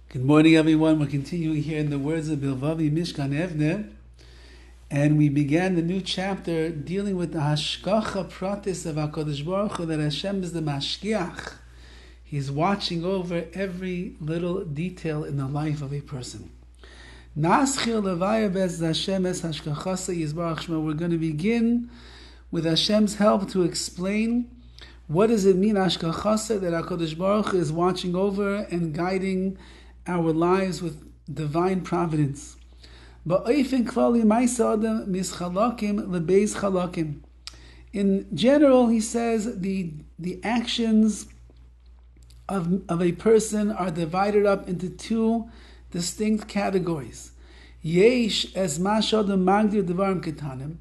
Good morning, everyone. We're continuing here in the words of BILVAVI, MISHKAN, EVNEH, and we began the new chapter dealing with the hashgacha pratis of HaKadosh Baruch Hu, that Hashem is the mashgiach. He's watching over every little detail in the life of a person. We're going to begin with Hashem's help to explain what does it mean, hashgachasa, that HaKadosh Baruch Hu is watching over and guiding our lives with divine providence. In general, he says the actions of a person are divided up into two distinct categories. Yesh es mashadam magdir devarim ketanim.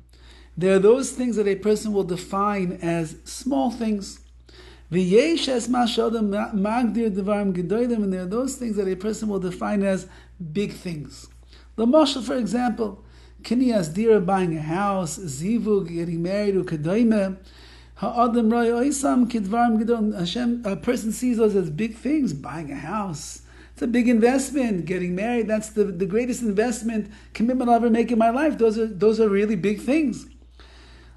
There are those things that a person will define as small things. V'yesh es mashadam magdir devarim gedolim, and there are those things that a person will define as big things. L'mashal, for example, kiniyas dira, buying a house, zivug, getting married, ukadoime. Ha'adam roi oisam kidvarim gedolim. Hashem, a person sees those as big things. Buying a house, it's a big investment. Getting married, that's the greatest investment, commitment I'll ever make in my life. Those are really big things.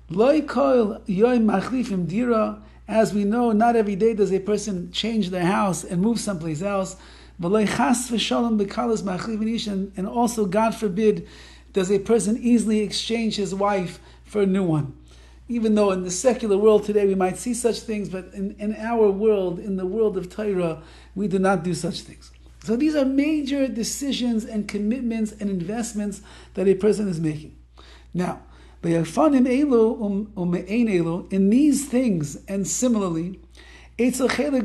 Loi koil yoim machlifim dira. As we know, not every day does a person change their house and move someplace else. And also, God forbid, does a person easily exchange his wife for a new one. Even though in the secular world today we might see such things, but in our world, in the world of Torah, we do not do such things. So these are major decisions and commitments and investments that a person is making. Now, in these things, and similarly, many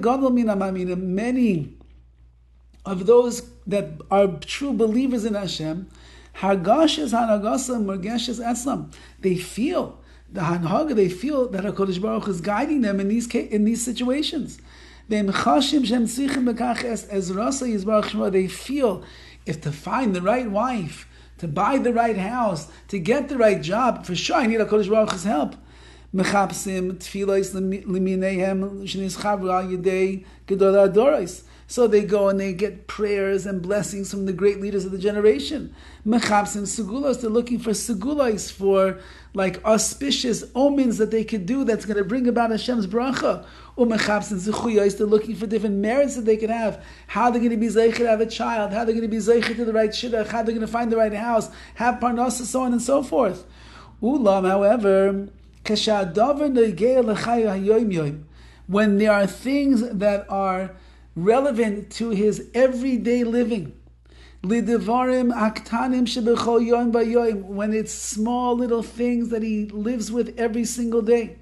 of those that are true believers in Hashem, they feel the hanhaga, they feel that HaKadosh Baruch Hu is guiding them in these situations. They feel if to find the right wife, to buy the right house, to get the right job, for sure I need HaKadosh Baruch Hu's help. So they go and they get prayers and blessings from the great leaders of the generation. Mechapsim segulos, they're looking for segulos, for like auspicious omens that they could do that's going to bring about Hashem's bracha. Umechapsim zechuyos, they're looking for different merits that they could have. How they're going to be zeicher to have a child, how they're going to be zeicher to the right shidduch, how they're going to find the right house, have parnasa, so on and so forth. Ulam, however, when there are things that are relevant to his everyday living, when it's small little things that he lives with every single day,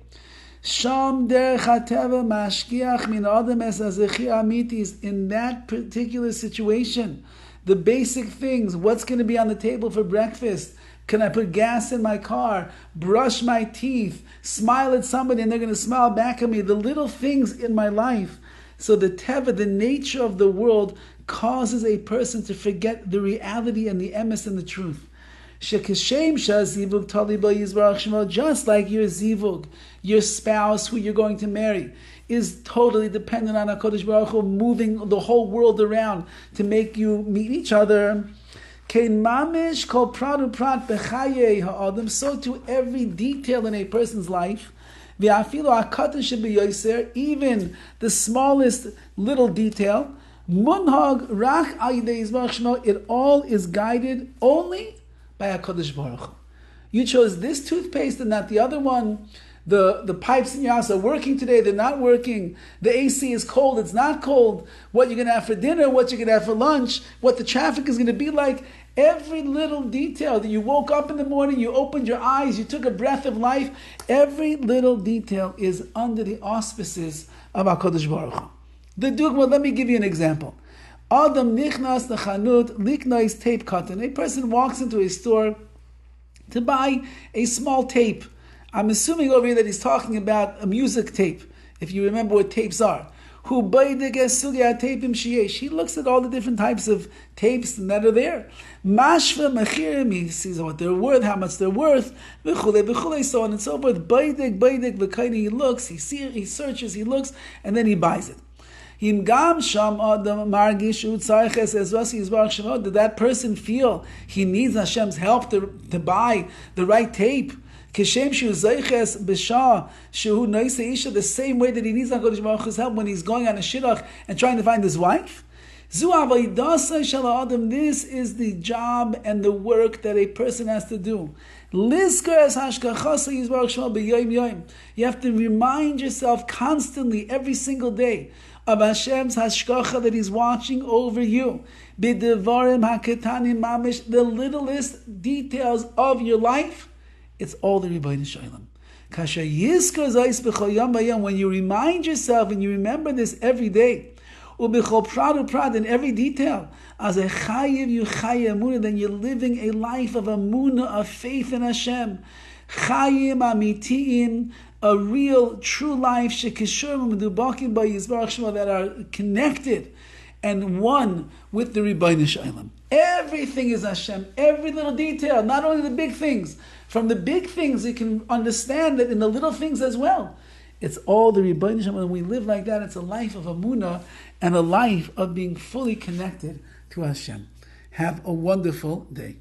in that particular situation, the basic things, what's going to be on the table for breakfast, can I put gas in my car, brush my teeth, smile at somebody and they're going to smile back at me, the little things in my life. So the teva, the nature of the world, causes a person to forget the reality and the emes and the truth. Just like your zivug, your spouse who you're going to marry, is totally dependent on HaKadosh Baruch Hu moving the whole world around to make you meet each other. So to every detail in a person's life, even the smallest little detail, it all is guided only by HaKadosh Baruch Hu. You chose this toothpaste and not the other one. The pipes in your house are working today, they're not working. The AC is cold, it's not cold. What you're going to have for dinner, what you're going to have for lunch, what the traffic is going to be like. Every little detail that you woke up in the morning, you opened your eyes, you took a breath of life, every little detail is under the auspices of HaKadosh Baruch Hu. The dugma, let me give you an example. Adam nichnas lechanut liknois tape cotton. A person walks into a store to buy a small tape. I'm assuming over here that he's talking about a music tape, if you remember what tapes are. He looks at all the different types of tapes that are there. He sees what they're worth, how much they're worth, so on and so forth. He looks, he searches, he looks, and then he buys it. Im gam sham adam margish utzayches ezvasi yizbarach shemot. Did that person feel he needs Hashem's help to buy the right tape? Kishem shu zayches b'shah shu noise isha, the same way that he needs HaKadosh Baruch Hu's help when he's going on a shidduch and trying to find his wife. Zu avaydasa shel adam. This is the job and the work that a person has to do. Lizkar es hashkachasa yizbarach shemot b'yom yom. You have to remind yourself constantly, every single day, of Hashem's hashkacha, that He's watching over you. B'devarim haketanim mamish, the littlest details of your life. It's all the Rebbeinu Shalom. Kasher yizkar zayis b'chol yom b'yom. When you remind yourself and you remember this every day, u'b'chol prad u'prad, in every detail, as a chayiv you chayiv emunah, then you're living a life of emunah, of faith in Hashem. Chayim amitiim, a real, true life, shekishurim medubakim by Yizbarach Shemo, that are connected and one with the Rebbeinu Shalom. Everything is Hashem, every little detail, not only the big things. From the big things, you can understand that in the little things as well. It's all the Rebbeinu Shalom. When we live like that, it's a life of emunah and a life of being fully connected to Hashem. Have a wonderful day.